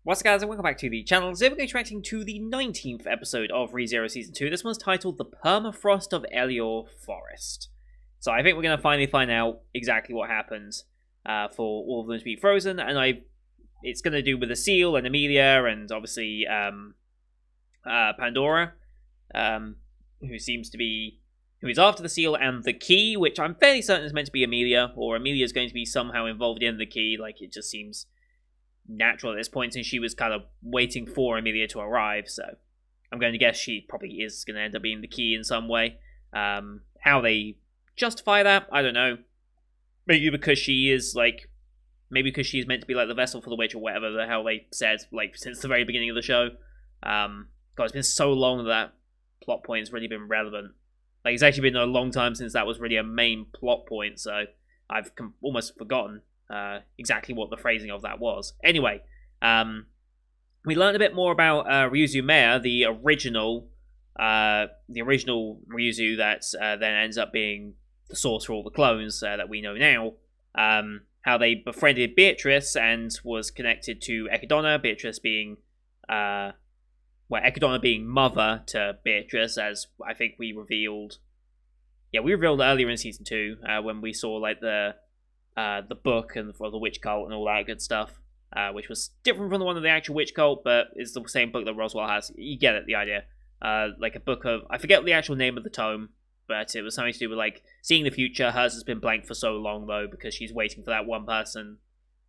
What's up, guys, and welcome back to the channel. Today we're going to be reacting to the 19th episode of ReZero Season 2. This one's titled The Permafrost of Elior Forest. So I think we're going to finally find out exactly what happens for all of them to be frozen, and it's going to do with the seal and Amelia and obviously Pandora, who is after the seal and the key, which I'm fairly certain is meant to be Amelia, or Amelia is going to be somehow involved in the key. Like, it just seems natural at this point since she was kind of waiting for Amelia to arrive, so I'm going to guess she probably is going to end up being the key in some way. How they justify that, I don't know. Maybe because she is maybe because she's meant to be like the vessel for the witch or whatever the hell they said, like, since the very beginning of the show. God, it's been so long that plot point has really been relevant. Like, it's actually been a long time since that was really a main plot point, so I've almost forgotten exactly what the phrasing of that was. Anyway, we learned a bit more about Ryuzu Meia, the original Ryuzu that then ends up being the source for all the clones that we know now. How they befriended Beatrice and was connected to Ekidona, Beatrice being Ekidona being mother to Beatrice, as I think we revealed. Yeah, we revealed earlier in season 2 when we saw like the book and for the witch cult and all that good stuff, which was different from the one of the actual witch cult, but is the same book that Roswell has. You get it, the idea. Like a book of, I forget the actual name of the tome, but it was something to do with like seeing the future. Hers has been blank for so long though, because she's waiting for that one person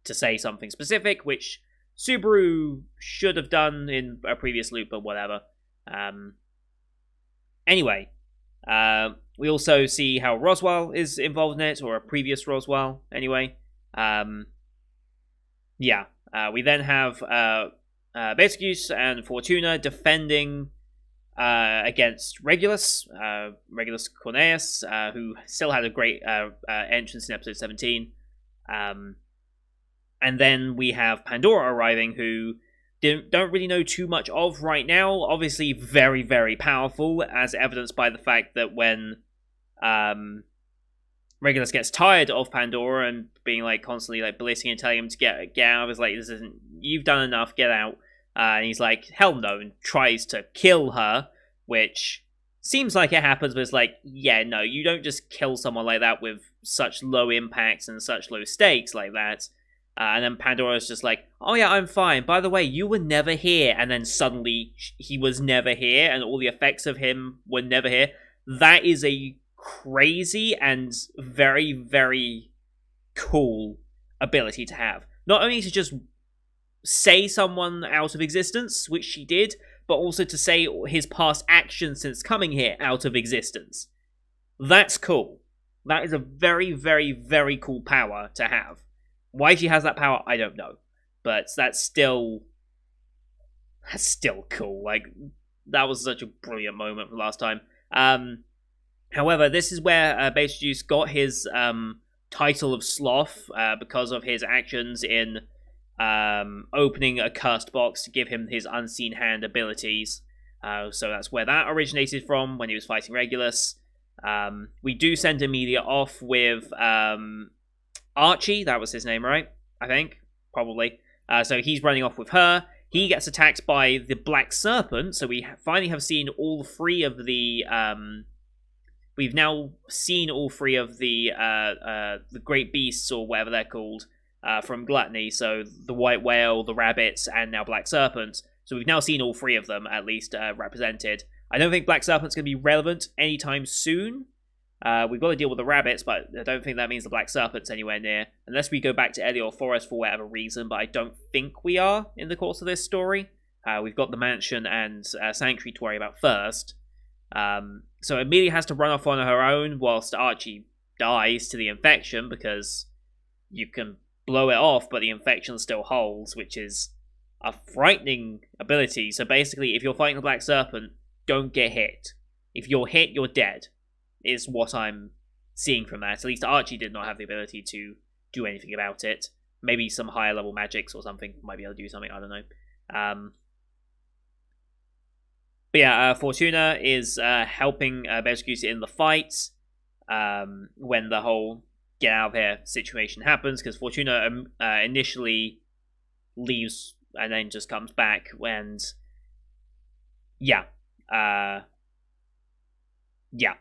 to say something specific, which Subaru should have done in a previous loop, but whatever. Anyway, we also see how Roswell is involved in it, or a previous Roswell, anyway. We then have Betelgeuse and Fortuna defending against Regulus Cornelius, who still had a great entrance in episode 17. And then we have Pandora arriving, who don't really know too much of right now. Obviously very, very powerful, as evidenced by the fact that when Regulus gets tired of Pandora and being like constantly like belittling and telling him to get out, is like, this isn't, you've done enough, get out. And he's like, hell no, and tries to kill her, which seems like it happens, but it's like, yeah, no, you don't just kill someone like that with such low impacts and such low stakes like that. And then Pandora's just like, oh yeah, I'm fine. By the way, you were never here. And then suddenly he was never here, and all the effects of him were never here. That is a crazy and very, very cool ability to have. Not only to just say someone out of existence, which she did, but also to say his past actions since coming here out of existence. That's cool. That is a very, very, very cool power to have. Why she has that power, I don't know. But that's still cool. Like, that was such a brilliant moment from last time. However, this is where Betelgeuse got his title of Sloth because of his actions in opening a cursed box to give him his unseen hand abilities. So that's where that originated from when he was fighting Regulus. We do send Amelia off with Archie, that was his name, right? I think, probably. So he's running off with her. He gets attacked by the Black Serpent, so we finally have seen all three of the... we've now seen all three of the Great Beasts, or whatever they're called, from Gluttony. So the White Whale, the Rabbits, and now Black Serpent. So we've now seen all three of them, at least, represented. I don't think Black Serpent's going to be relevant anytime soon. We've got to deal with the rabbits, but I don't think that means the Black Serpent's anywhere near. Unless we go back to Elior Forest for whatever reason, but I don't think we are in the course of this story. We've got the mansion and Sanctuary to worry about first. So Amelia has to run off on her own, whilst Archie dies to the infection, because you can blow it off, but the infection still holds, which is a frightening ability. So basically, if you're fighting the Black Serpent, don't get hit. If you're hit, you're dead. Is what I'm seeing from that. At least Archie did not have the ability to do anything about it. Maybe some higher level magics or something might be able to do something, I don't know. But yeah, Fortuna is helping Betelgeuse in the fight when the whole get out of here situation happens, because Fortuna initially leaves and then just comes back. And yeah, uh, yeah.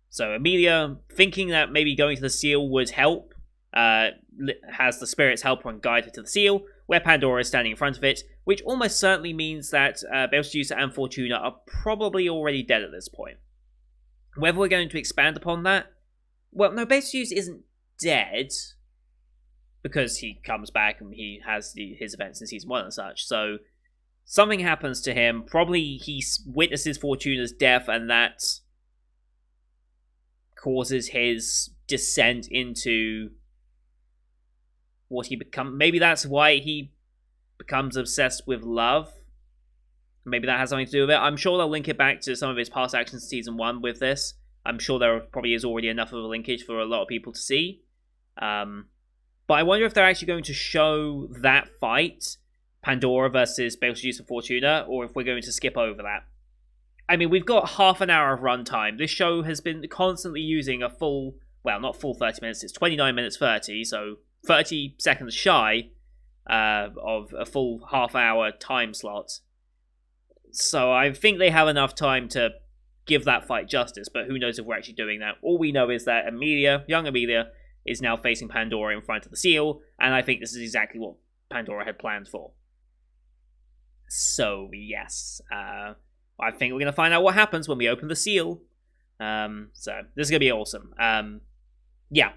So Amelia, thinking that maybe going to the seal would help, has the spirits help her and guide her to the seal, where Pandora is standing in front of it, which almost certainly means that Betelgeuse and Fortuna are probably already dead at this point. Whether we're going to expand upon that, well, no, Betelgeuse isn't dead, because he comes back and he has his events in season 1 and such, so something happens to him, probably he witnesses Fortuna's death, and that causes his descent into what he becomes. Maybe that's why he becomes obsessed with love. Maybe that has something to do with it. I'm sure they'll link it back to some of his past actions in season 1 with this. I'm sure there probably is already enough of a linkage for a lot of people to see. But I wonder if they're actually going to show that fight, Pandora versus Betelgeuse and Fortuna, or if we're going to skip over that. I mean, we've got half an hour of runtime. This show has been constantly using a full, well, not full 30 minutes, it's 29 minutes 30, so 30 seconds shy of a full half-hour time slot. So I think they have enough time to give that fight justice, but who knows if we're actually doing that. All we know is that Amelia, young Amelia, is now facing Pandora in front of the seal, and I think this is exactly what Pandora had planned for. So, yes, I think we're going to find out what happens when we open the seal. So this is going to be awesome. Yeah.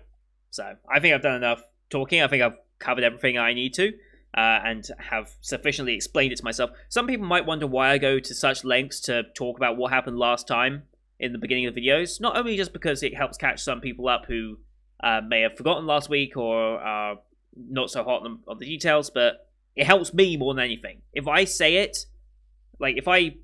So I think I've done enough talking. I think I've covered everything I need to, and have sufficiently explained it to myself. Some people might wonder why I go to such lengths to talk about what happened last time in the beginning of the videos. Not only just because it helps catch some people up who may have forgotten last week or are not so hot on the details, but it helps me more than anything. If I say it, like if I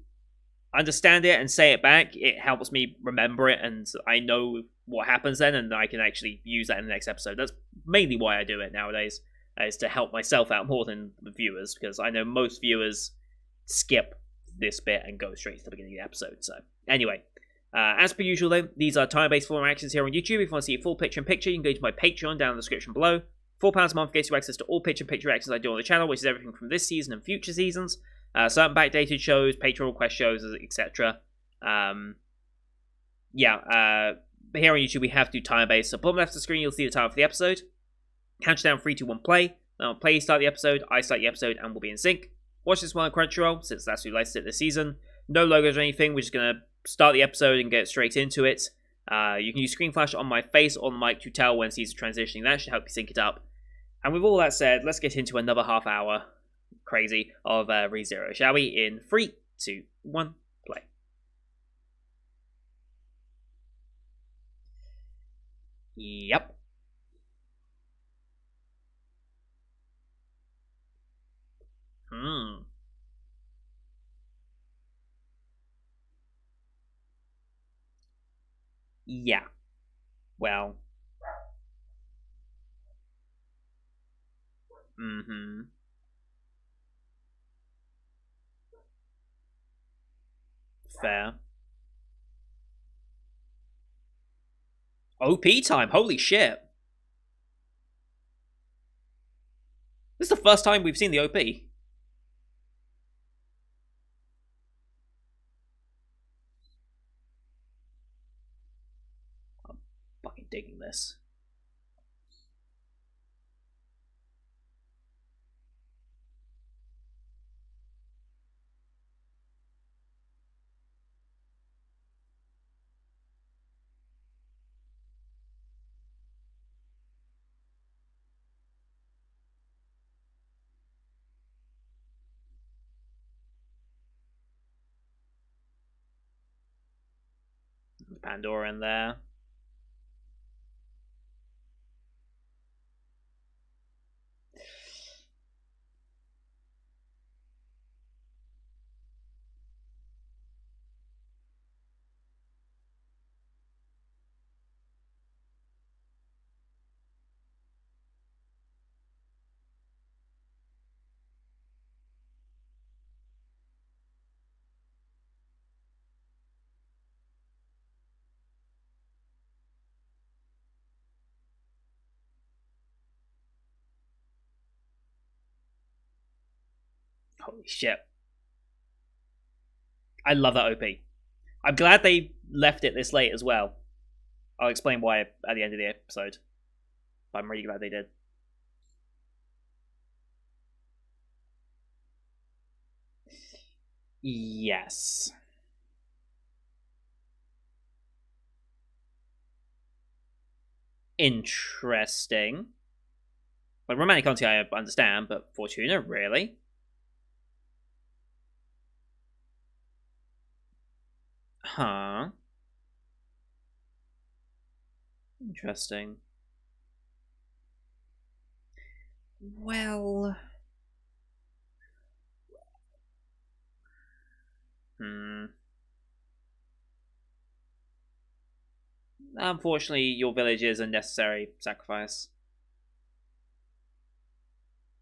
understand it and say it back, it helps me remember it, and I know what happens then, and I can actually use that in the next episode. That's mainly why I do it nowadays, is to help myself out more than the viewers, because I know most viewers skip this bit and go straight to the beginning of the episode. So anyway, as per usual though, these are time-based form reactions here on YouTube. If you want to see a full picture-in-picture, you can go to my Patreon down in the description below. £4 a month gets you access to all picture-in-picture reactions I do on the channel, which is everything from this season and future seasons. Certain backdated shows, Patreon request shows, etc. Here on YouTube we have to do time-based. So bottom left of the screen you'll see the time for the episode. Count down 3, 2, 1, play. Then I'll play, start the episode, I start the episode, and we'll be in sync. Watch this one on Crunchyroll, since that's who likes it this season. No logos or anything, we're just going to start the episode and get straight into it. You can use screen flash on my face or the mic to tell when scenes are transitioning. That should help you sync it up. And with all that said, let's get into another half hour crazy of ReZero, shall we? In 3, 2, 1, play. Yep. Yeah. Well. Fair. OP time, holy shit. This is the first time we've seen the OP. I'm fucking digging this. Pandora in there. Holy shit. I love that OP. I'm glad they left it this late as well. I'll explain why at the end of the episode. But I'm really glad they did. Yes. Interesting. Like, romantic Conti I understand, but Fortuna, really? Huh. Interesting. Well... Unfortunately, your village is a necessary sacrifice.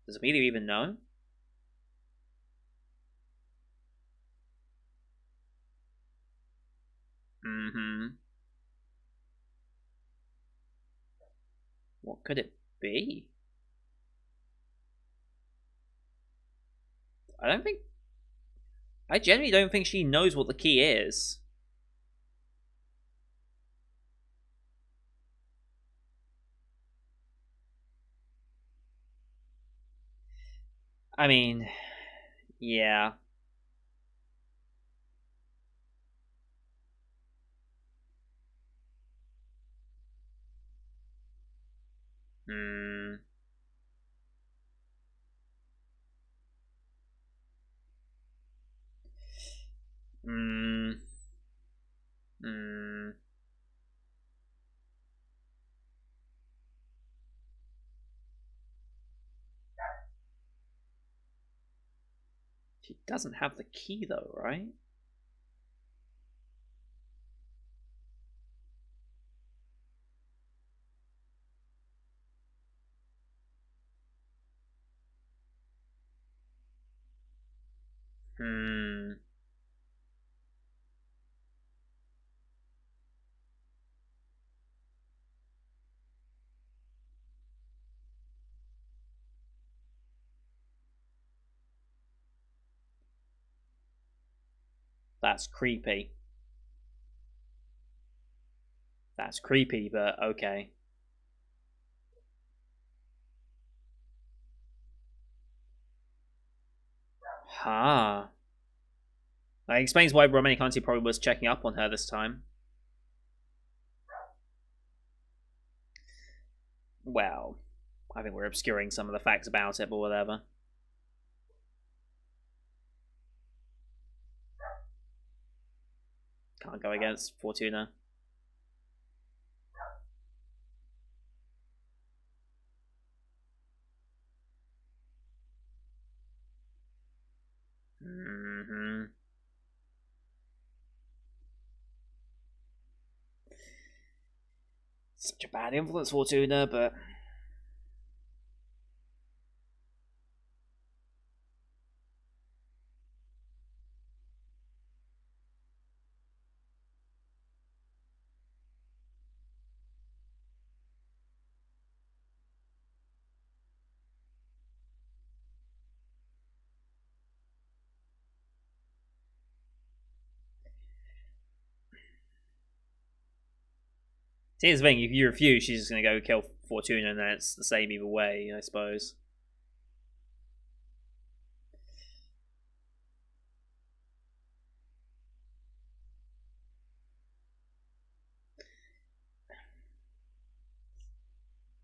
Does Amelia even know? Mm-hmm. What could it be? I don't think... I generally don't think she knows what the key is. I mean... Yeah. Hmm... Hmm... Hmm... She doesn't have the key though, right? Hmm... That's creepy. That's creepy, but okay. Ha. That explains why Romantic Auntie probably was checking up on her this time. Well, I think we're obscuring some of the facts about it, but whatever. Can't go against Fortuna. Mm-hmm. Such a bad influence, Fortuna, but... See, here's the thing, if you refuse, she's just going to go kill Fortuna, and then it's the same either way, I suppose.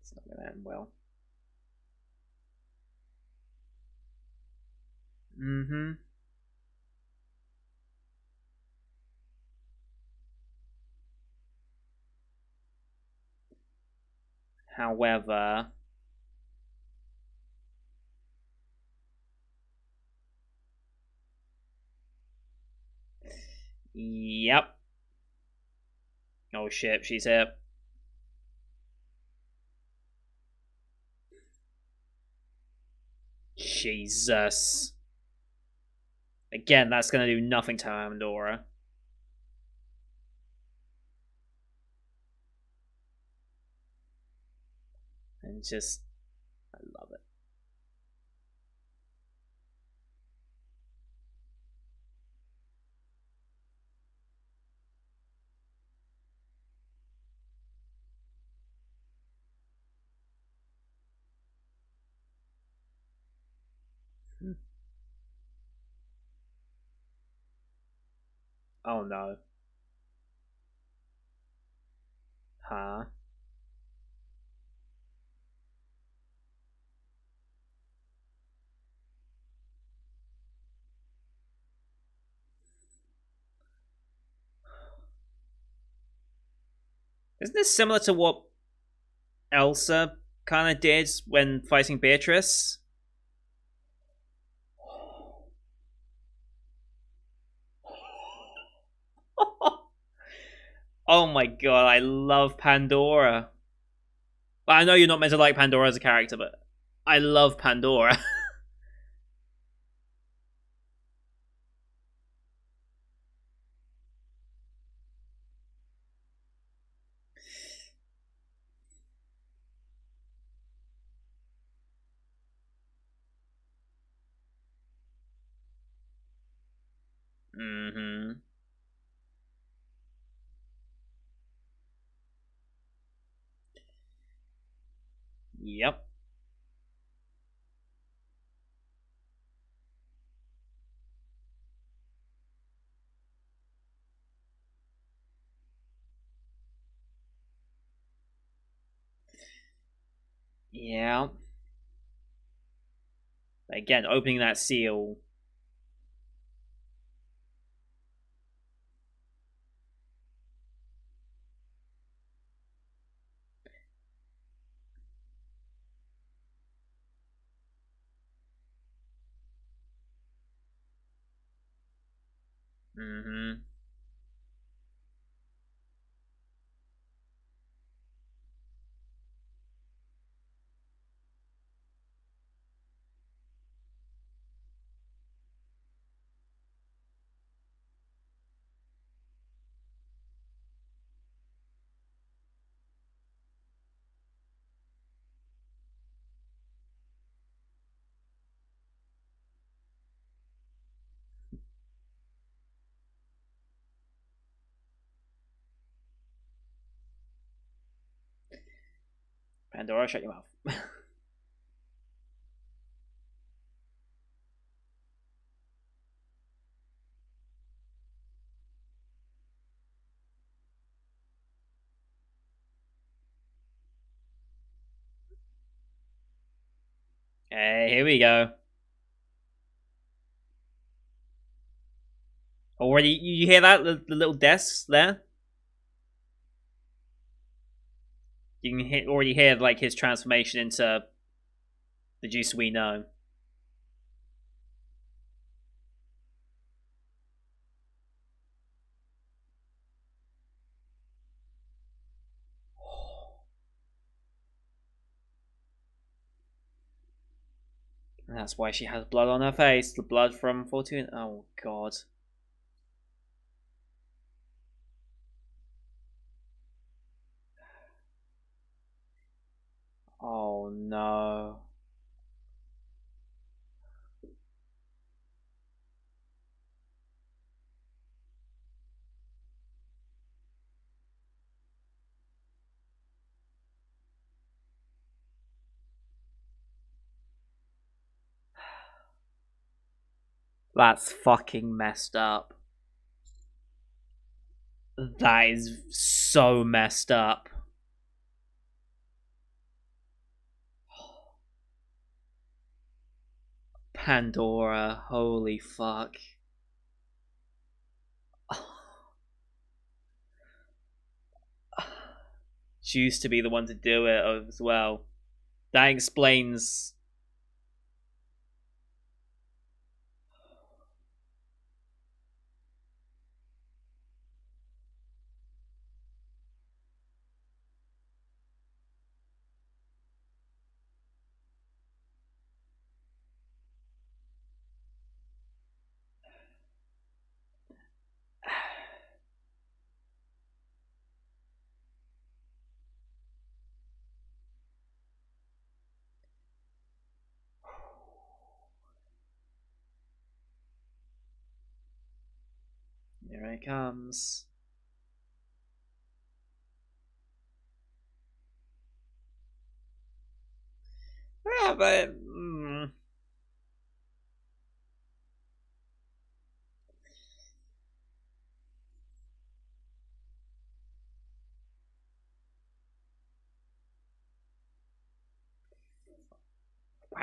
It's not going to end well. Mm-hmm. However... Yep. Oh shit, she's here. Jesus. Again, that's going to do nothing to Amandora. And just... I love it. Oh no. Huh? Isn't this similar to what Elsa kind of did when fighting Beatrice? Oh my god, I love Pandora. I know you're not meant to like Pandora as a character, but I love Pandora. Mm-hmm. Yep. Yeah. Again, opening that seal. Mm-hmm. Pandora, shut your mouth. Hey, here we go. Already, you hear that? The little desks there? You can already hear like his transformation into the juice we know. And that's why she has blood on her face. The blood from Fortune. Oh god. Oh no. That's fucking messed up. That is so messed up. Pandora, holy fuck. She used to be the one to do it as well. That explains. Here it comes. Yeah, but.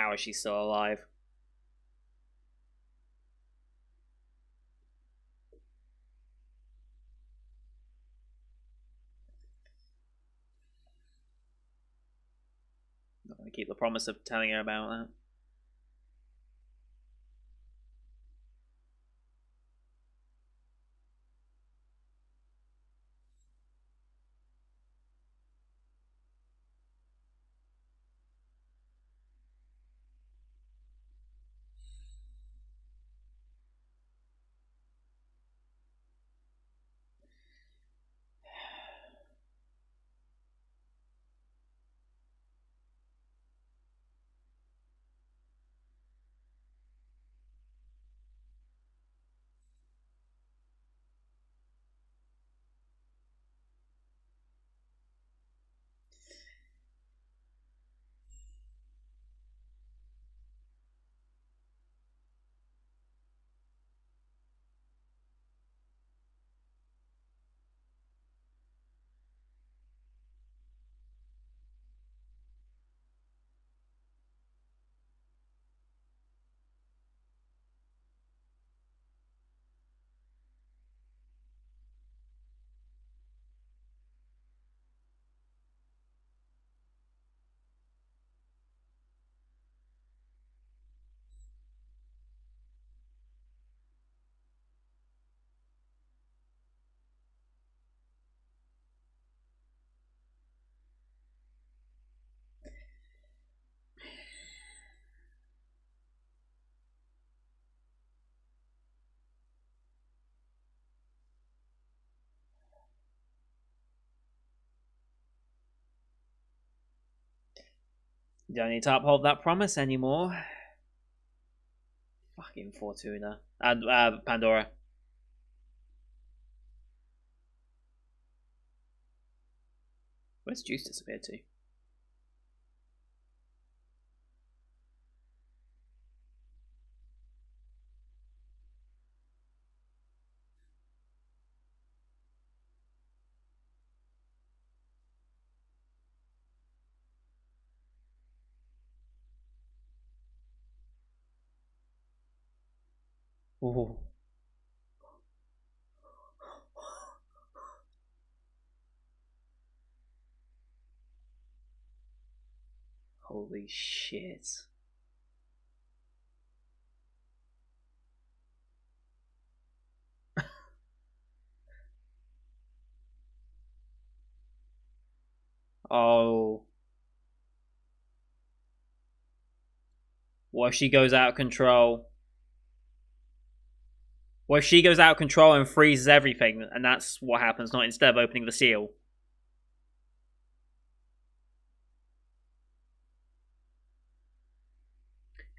How is she still alive? Not gonna keep the promise of telling her about that. You don't need to uphold that promise anymore. Fucking Fortuna. And Pandora. Where's Juice disappeared to? Ooh. Holy shit. Oh. What if she goes out of control? What if she goes out of control and freezes everything, and that's what happens, not instead of opening the seal?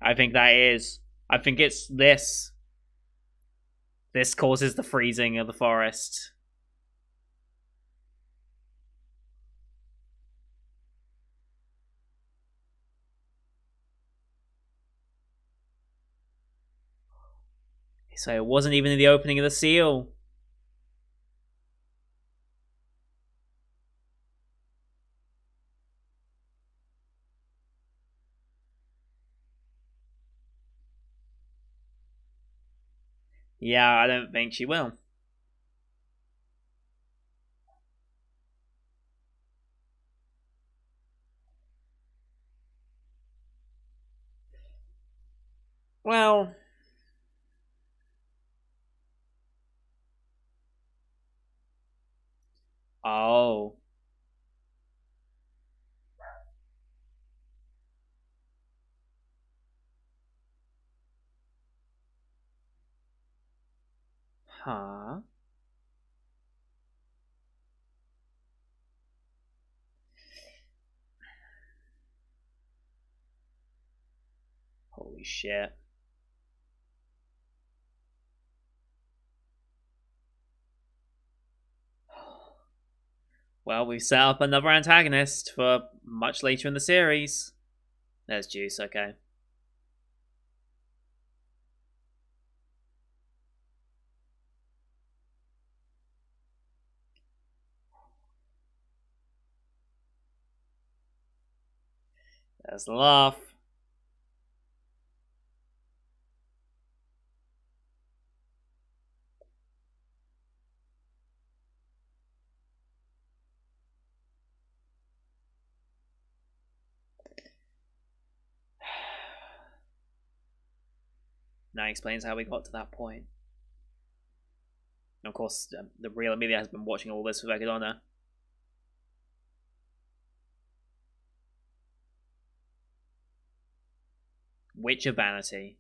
I think that is. I think it's this. This causes the freezing of the forest. So it wasn't even in the opening of the seal. Yeah, I don't think she will. Well. Oh. Huh? Holy shit. Well, we set up another antagonist for much later in the series. There's Juice, okay. There's the laugh. that explains how we got to that point. And of course, the real Amelia has been watching all this with Egadonna. Witch of Vanity,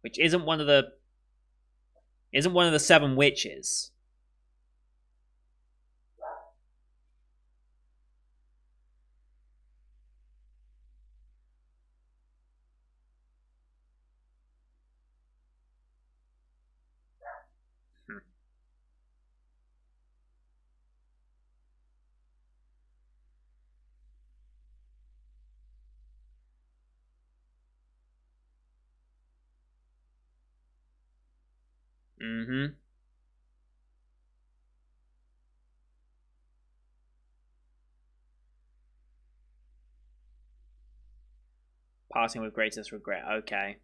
which isn't one of the seven witches. Hmm. Mm-hmm. Parting with greatest regret. Okay.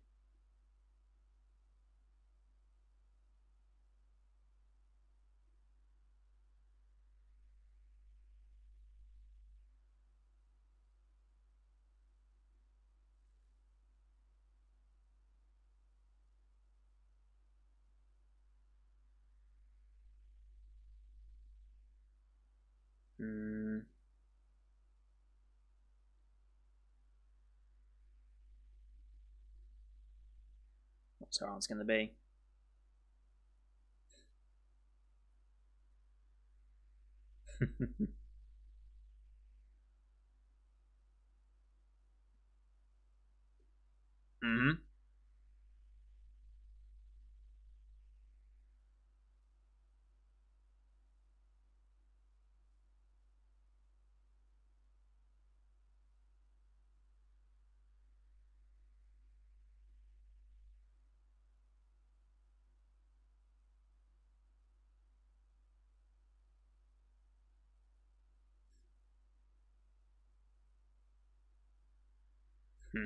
Mm, what's her answer going to be? Mm-hmm. Hmm.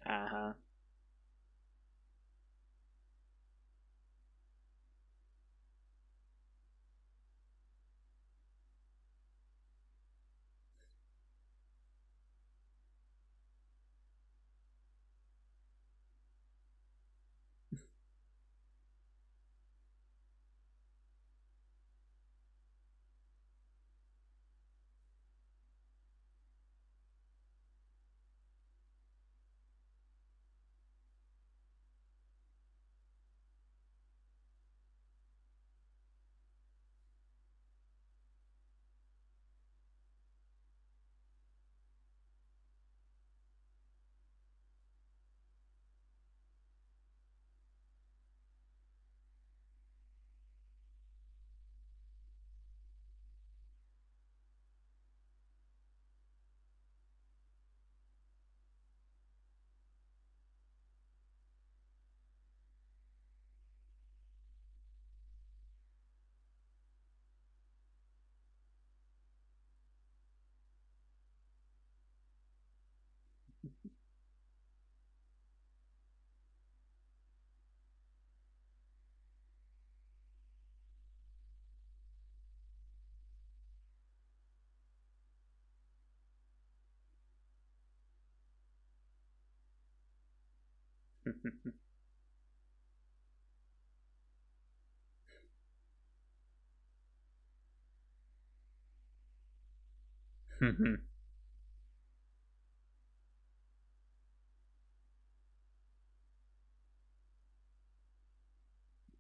Uh-huh.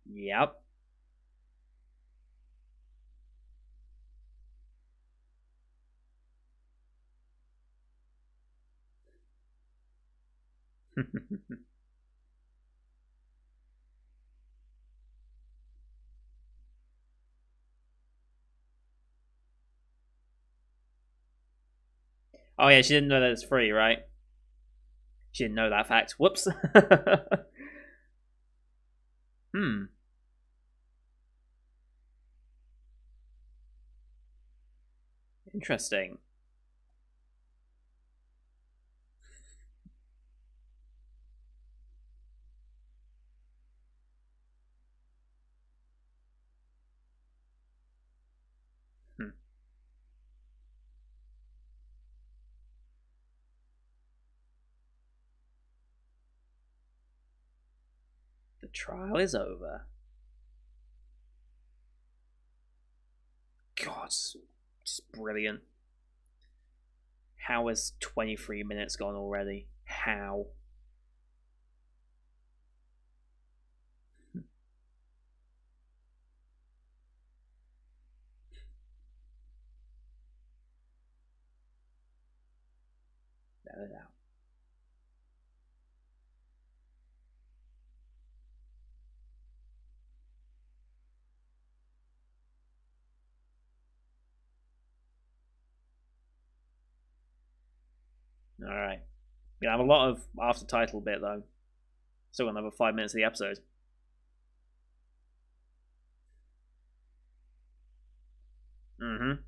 Yep. Oh yeah, she didn't know that it's free, right? She didn't know that fact. Whoops. Hmm. Interesting. Hmm. The trial is over. God, it's brilliant. How has 23 minutes gone already? How? All right. We have a lot of after title bit though. Still got another 5 minutes of the episode. Mm-hmm.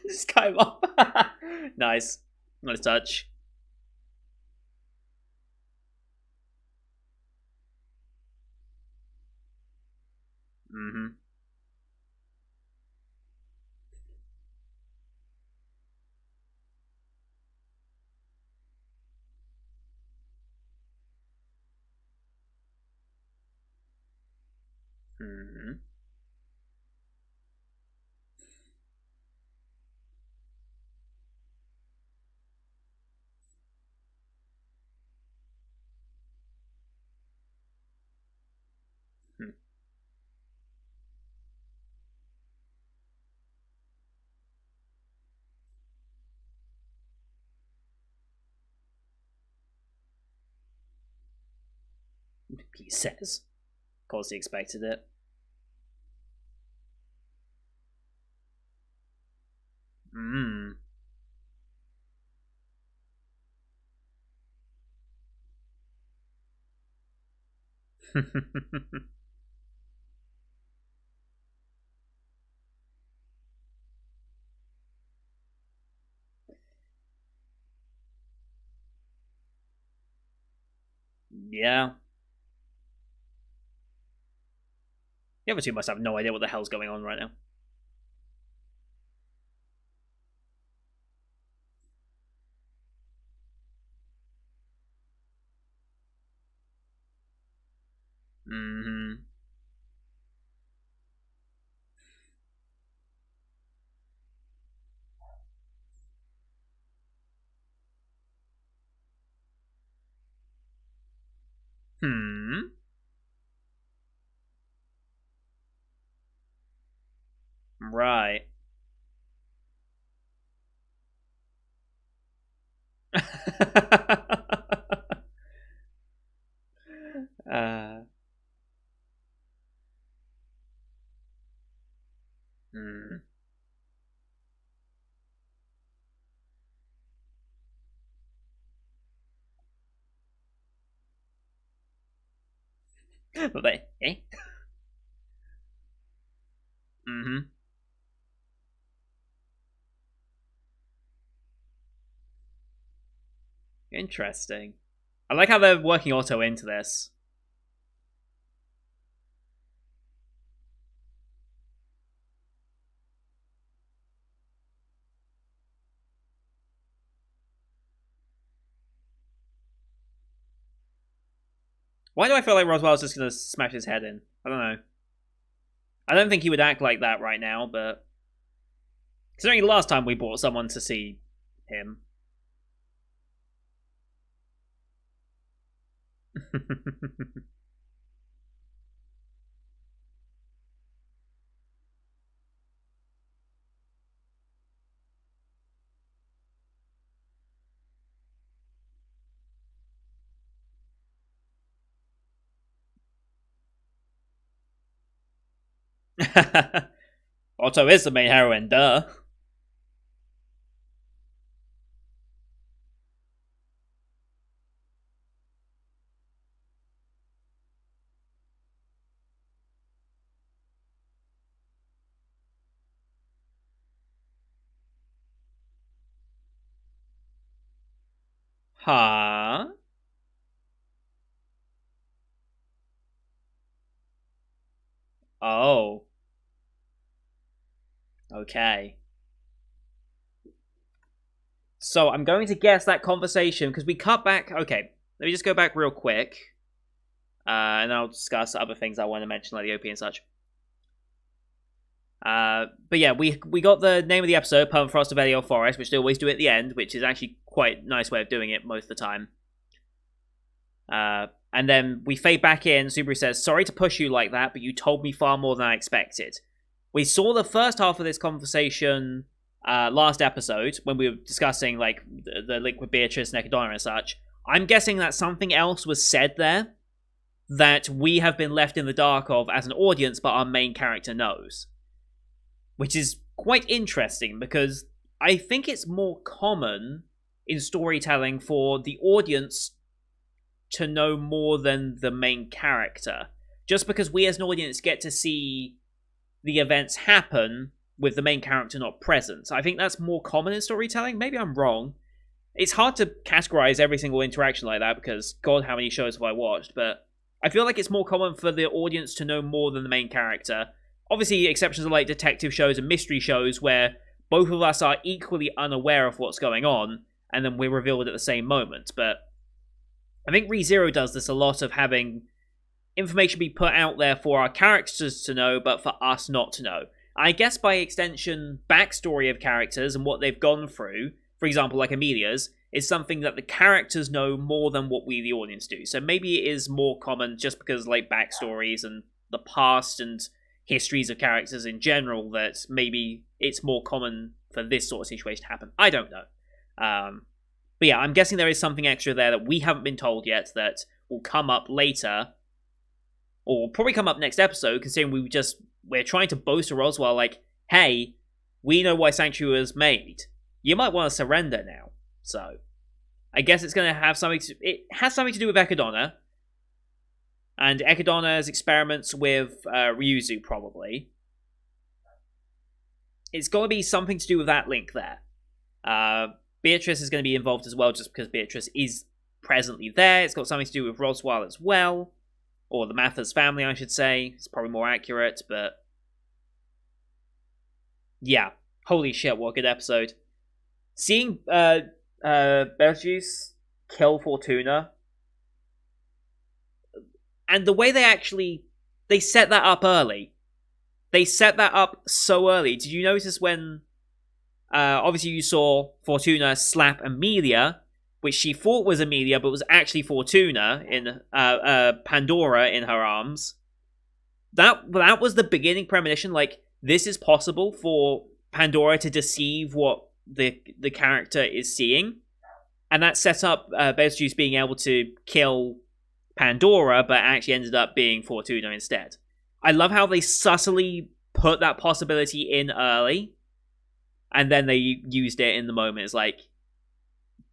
Just cut him off. Nice. Nice touch. Mm-hmm. Mm-hmm. He says. Of course, he expected it. Mm. Yeah. The other two must have no idea what the hell's going on right now. Mm-hmm. Hmm. Right. uh, Hmm. But Mm-hmm. Interesting. I like how they're working Otto into this. Why do I feel like Roswell's just gonna smash his head in? I don't know. I don't think he would act like that right now, but considering the last time we brought someone to see him. Otto is the main heroine, duh. Huh? Oh. Okay. So I'm going to guess that conversation because we cut back. Okay, let me just go back real quick, and I'll discuss other things I want to mention, like the OP and such. But yeah, we got the name of the episode, Permafrost of Elio Forest, which they always do at the end, which is actually quite a nice way of doing it most of the time. And then we fade back in. Subaru says, "Sorry to push you like that, but you told me far more than I expected." We saw the first half of this conversation last episode when we were discussing like the link with Beatrice, Nekadona, and such. I'm guessing that something else was said there that we have been left in the dark of as an audience, but our main character knows. Which is quite interesting because I think it's more common in storytelling for the audience to know more than the main character. Just because we as an audience get to see the events happen with the main character not present. I think that's more common in storytelling. Maybe I'm wrong. It's hard to categorize every single interaction like that because God, how many shows have I watched? But I feel like it's more common for the audience to know more than the main character. Obviously, exceptions are like detective shows and mystery shows where both of us are equally unaware of what's going on, and then we're revealed at the same moment. But I think ReZero does this a lot of having information be put out there for our characters to know, but for us not to know. I guess by extension, backstory of characters and what they've gone through, for example, like Amelia's, is something that the characters know more than what we, the audience, do. So maybe it is more common just because, like, backstories and the past and histories of characters in general, that maybe it's more common for this sort of situation to happen. I don't know. But yeah, I'm guessing there is something extra there that we haven't been told yet that will come up later, or probably come up next episode, considering we're trying to boast to Roswell, like, hey, we know why Sanctuary was made. You might want to surrender now. So, I guess it's going to have something it has something to do with Ekadonna, and Ekadonna's experiments with Ryuzu, probably. It's got to be something to do with that link there. Beatrice is going to be involved as well, just because Beatrice is presently there. It's got something to do with Roswell as well. Or the Mathers family, I should say. It's probably more accurate, but... yeah. Holy shit, what a good episode. Seeing Betelgeuse kill Fortuna, and the way they set that up early. They set that up so early. Did you notice when... obviously you saw Fortuna slap Amelia, which she thought was Amelia, but was actually Fortuna in Pandora in her arms. That was the beginning premonition. Like, this is possible for Pandora to deceive what the character is seeing, and that set up Betelgeuse being able to kill Pandora, but actually ended up being Fortuna instead. I love how they subtly put that possibility in early, and then they used it in the moment. It's like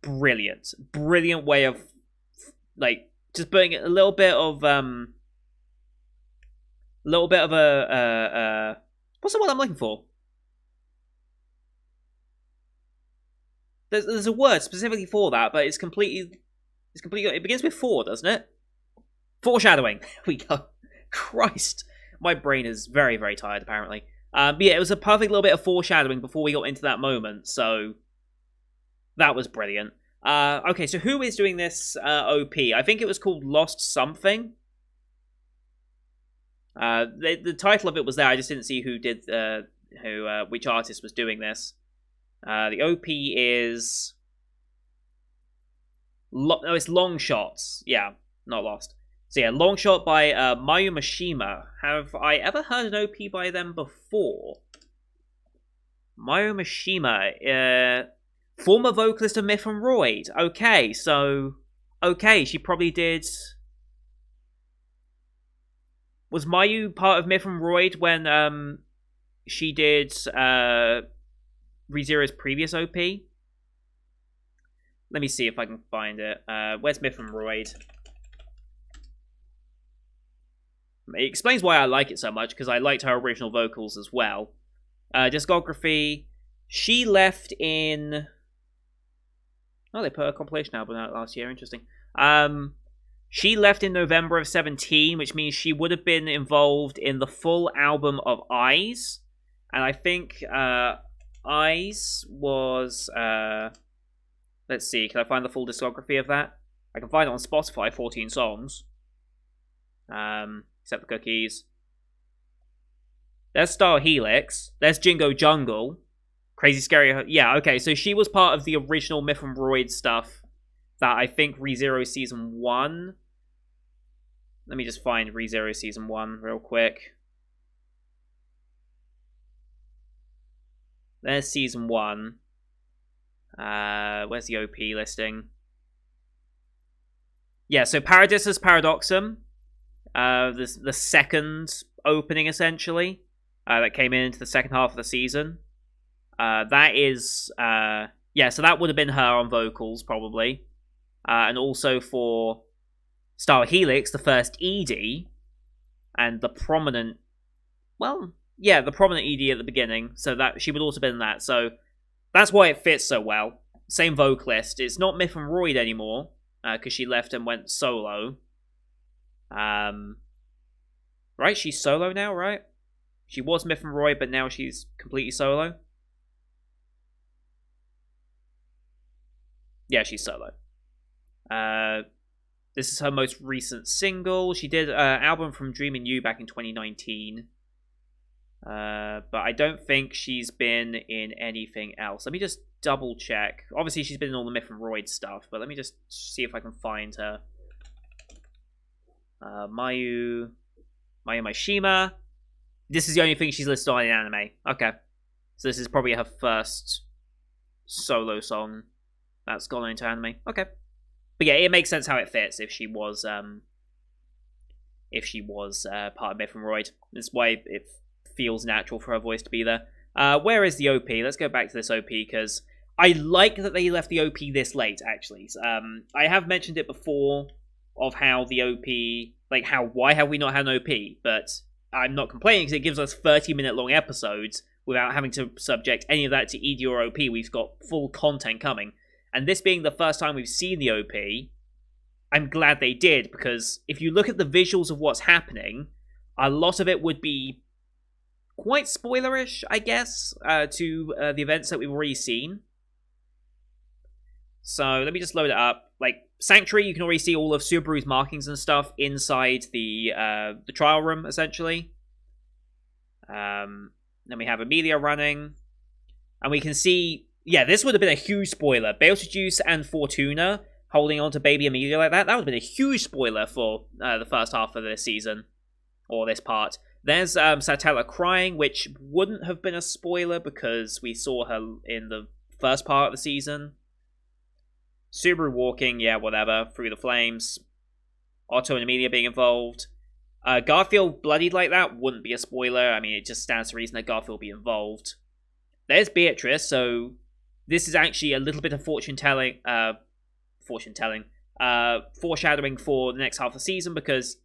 brilliant way of like just putting a little bit of a what's the word I'm looking for? There's a word specifically for that, but it's completely it begins with 4, doesn't it? Foreshadowing. There we go. Christ, my brain is very, very tired apparently. But yeah, it was a perfect little bit of foreshadowing before we got into that moment, so that was brilliant. Okay, so who is doing this OP? I think it was called Lost Something. The title of it was there. I just didn't see who did which artist was doing this. The OP is it's Long Shots. Yeah, not Lost. So yeah, Long Shot by Mayu Mishima. Have I ever heard an OP by them before? Mayu Mishima, former vocalist of Myth and Roid. Okay, so she probably did. Was Mayu part of Myth and Roid when she did ReZero's previous OP? Let me see if I can find it. Where's Myth and Roid? It explains why I like it so much, because I liked her original vocals as well. Discography. She left in... Oh, they put a compilation album out last year. Interesting. She left in November of 17, which means she would have been involved in the full album of Eyes. And I think Eyes was... let's see, can I find the full discography of that? I can find it on Spotify, 14 songs. Except the cookies. There's Star Helix. There's Jingo Jungle. Crazy Scary... Yeah, okay, so she was part of the original Myth and Roid stuff that I think ReZero Season 1... Let me just find ReZero Season 1 real quick. There's Season 1. Where's the OP listing? Yeah, so Paradisus Paradoxum. The second opening, essentially, that came into the second half of the season. That is... yeah, so that would have been her on vocals, probably. And also for Star Helix, the first ED, and the prominent... Well, yeah, the prominent ED at the beginning, so that she would also have been in that. So that's why it fits so well. Same vocalist. It's not Myth and Roid anymore, because she left and went solo. Right, she's solo now, right? She was Myth and Roid, but now she's completely solo. Yeah, she's solo. This is her most recent single. She did an album from Dreaming You back in 2019. But I don't think she's been in anything else. Let me just double check. Obviously, she's been in all the Myth and Roid stuff, but let me just see if I can find her. Mayu Mishima. This is the only thing she's listed on in anime. Okay. So this is probably her first solo song that's gone into anime. Okay. But yeah, it makes sense how it fits if she was part of Myth and Roid. That's why it feels natural for her voice to be there. Where is the OP? Let's go back to this OP, because I like that they left the OP this late, actually. I have mentioned it before of how the OP... Like, why have we not had an OP? But I'm not complaining, because it gives us 30-minute long episodes without having to subject any of that to ED or OP. We've got full content coming. And this being the first time we've seen the OP, I'm glad they did, because if you look at the visuals of what's happening, a lot of it would be quite spoilerish, I guess, to the events that we've already seen. So let me just load it up. Like, Sanctuary, you can already see all of Subaru's markings and stuff inside the trial room, essentially. Then we have Amelia running. And we can see... Yeah, this would have been a huge spoiler. Beetlejuice and Fortuna holding on to baby Amelia like that. That would have been a huge spoiler for the first half of this season. Or this part. There's Satella crying, which wouldn't have been a spoiler because we saw her in the first part of the season. Subaru walking, yeah, whatever, through the flames. Otto and Amelia being involved. Garfield bloodied like that wouldn't be a spoiler. I mean, it just stands to reason that Garfield will be involved. There's Beatrice, so this is actually a little bit of foreshadowing for the next half of the season, because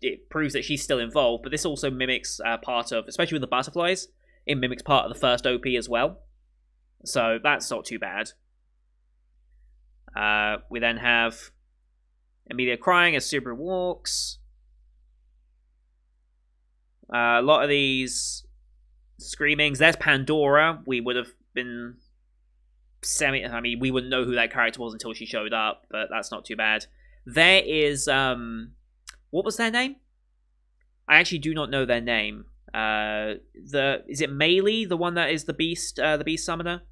it proves that she's still involved, but this also mimics part of, especially with the butterflies, it mimics part of the first OP as well. So that's not too bad. We then have Emilia crying as Subaru walks. A lot of these screamings. There's Pandora. We would have been we wouldn't know who that character was until she showed up, but that's not too bad. There is what was their name? I actually do not know their name. Is it Melee, the one that is the beast summoner?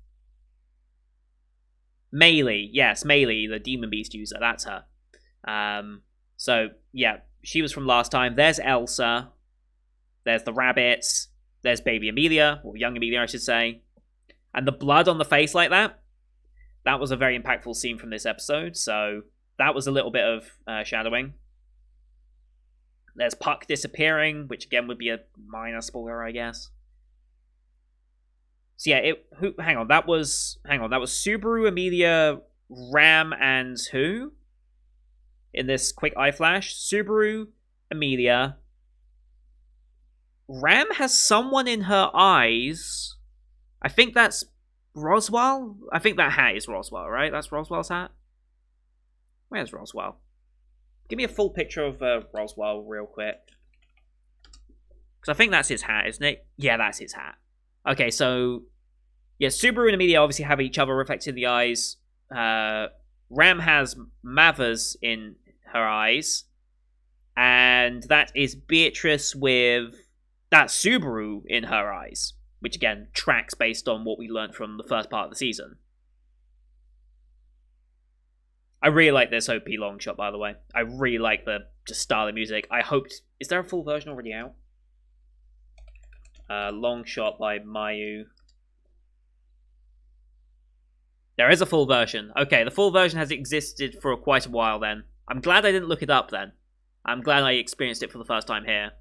Melee, yes, Melee, the demon beast user. That's her. So yeah, she was from last time. There's Elsa. There's the rabbits. There's baby Emilia, or young Emilia, I should say. And the blood on the face like that, that was a very impactful scene from this episode, so that was a little bit of shadowing. There's Puck disappearing, which again would be a minor spoiler, I guess. So yeah, hang on, that was Subaru, Emilia, Ram, and who? In this quick eye flash, Subaru, Emilia. Ram has someone in her eyes. I think that's Roswell? I think that hat is Roswell, right? That's Roswell's hat? Where's Roswell? Give me a full picture of Roswell real quick. Because I think that's his hat, isn't it? Yeah, that's his hat. Okay, so... yeah, Subaru and Emilia obviously have each other reflected in the eyes. Ram has Mavers in her eyes. And that is Beatrice with... that's Subaru in her eyes. Which, again, tracks based on what we learned from the first part of the season. I really like this OP long shot, by the way. I really like the just style of music. I hoped... is there a full version already out? Long shot by Mayu. There is a full version. Okay, the full version has existed for quite a while then. I'm glad I didn't look it up then. I'm glad I experienced it for the first time here.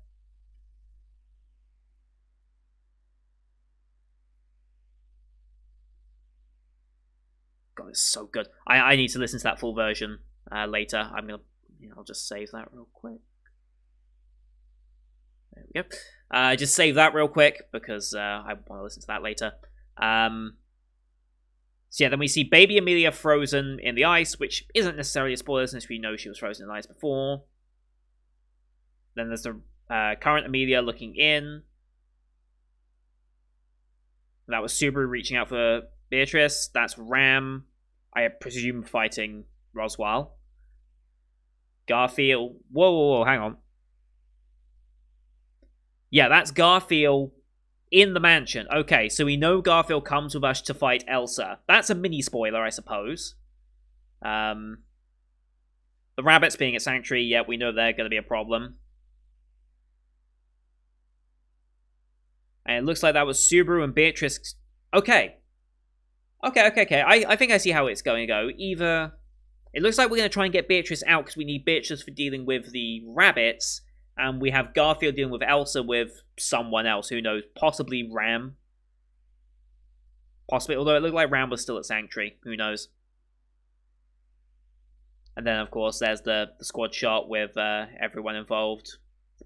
God, it's so good. I need to listen to that full version later. I'll just save that real quick. There we go. Just save that real quick because I want to listen to that later. So yeah, then we see baby Emilia frozen in the ice, which isn't necessarily a spoiler since we know she was frozen in the ice before. Then there's the current Emilia looking in. That was Subaru reaching out for Beatrice. That's Ram, I presume, fighting Roswell. Garfield. Whoa, hang on. Yeah, that's Garfield in the mansion. Okay, so we know Garfield comes with us to fight Elsa. That's a mini spoiler, I suppose. The rabbits being at Sanctuary, yeah, we know they're going to be a problem. And it looks like that was Subaru and Beatrice. Okay. I think I see how it's going to go. Either... it looks like we're going to try and get Beatrice out because we need Beatrice for dealing with the rabbits. And we have Garfield dealing with Elsa with someone else. Who knows? Possibly Ram. Possibly. Although it looked like Ram was still at Sanctuary. Who knows? And then, of course, there's the squad shot with everyone involved.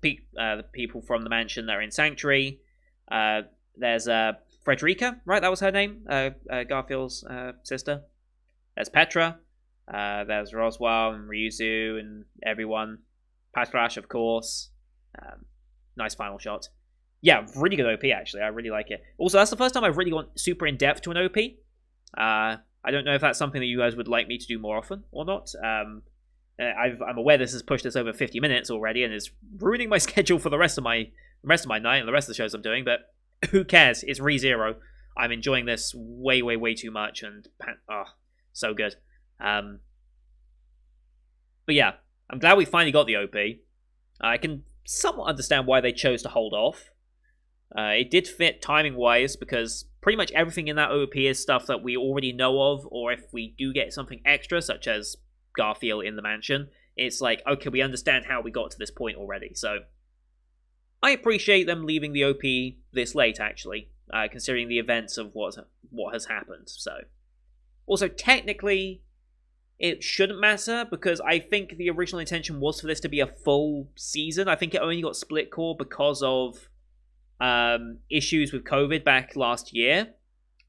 The people from the mansion that are in Sanctuary. There's Frederica, right? That was her name. Garfield's sister. There's Petra. There's Roswell and Ryuzu and everyone. Patrash, of course. Nice final shot. Yeah, really good OP, actually. I really like it. Also, that's the first time I've really gone super in-depth to an OP. I don't know if that's something that you guys would like me to do more often or not. I'm aware this has pushed us over 50 minutes already and is ruining my schedule for the rest of my night and the rest of the shows I'm doing, but who cares? It's ReZero. I'm enjoying this way, way, way too much, and so good. But yeah, I'm glad we finally got the OP. I can somewhat understand why they chose to hold off. It did fit timing-wise, because pretty much everything in that OP is stuff that we already know of, or if we do get something extra, such as Garfield in the mansion, it's like, okay, we understand how we got to this point already. So I appreciate them leaving the OP this late, actually, considering the events of what has happened. So also, technically, it shouldn't matter because I think the original intention was for this to be a full season. I think it only got split core because of issues with COVID back last year,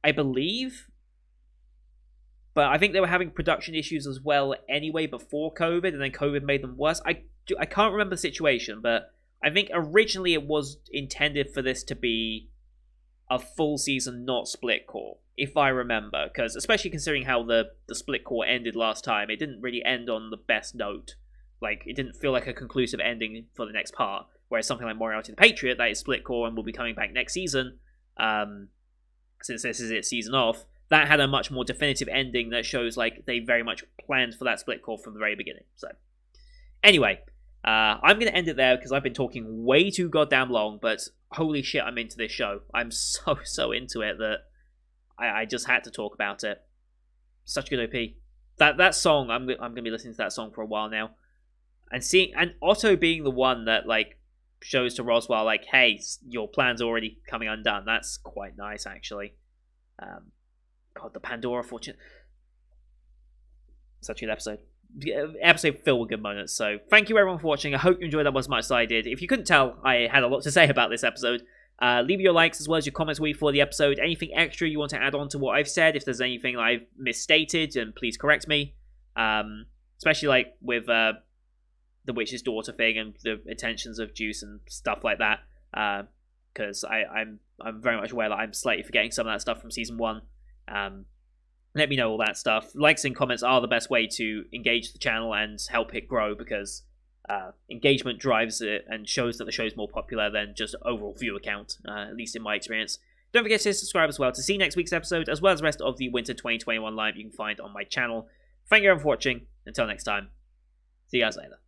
I believe. But I think they were having production issues as well anyway before COVID, and then COVID made them worse. I can't remember the situation, but I think originally it was intended for this to be a full season, not split core, if I remember. Because especially considering how the split core ended last time, it didn't really end on the best note. Like, it didn't feel like a conclusive ending for the next part. Whereas something like Moriarty the Patriot, that is split core and will be coming back next season, since this is its season off, that had a much more definitive ending that shows like they very much planned for that split core from the very beginning. So, anyway, I'm going to end it there because I've been talking way too goddamn long, but holy shit, I'm into this show. I'm so into it that I just had to talk about it. Such good OP. That song, I'm going to be listening to that song for a while now. And Otto being the one that like shows to Roswell like, hey, your plan's already coming undone. That's quite nice, actually. God, the Pandora fortune. Such a good episode. Episode filled with good moments. So thank you everyone for watching. I hope you enjoyed that as much as I did. If you couldn't tell, I had a lot to say about this episode. Leave your likes as well as your comments for the episode. Anything extra you want to add on to what I've said. If there's anything that I've misstated, and please correct me. Especially like with the witch's daughter thing and the intentions of Juice and stuff like that. Because I'm very much aware that I'm slightly forgetting some of that stuff from season 1. Let me know all that stuff. Likes and comments are the best way to engage the channel and help it grow because engagement drives it and shows that the show is more popular than just overall viewer count, at least in my experience. Don't forget to subscribe as well to see next week's episode, as well as the rest of the Winter 2021 lineup you can find on my channel. Thank you everyone for watching. Until next time, see you guys later.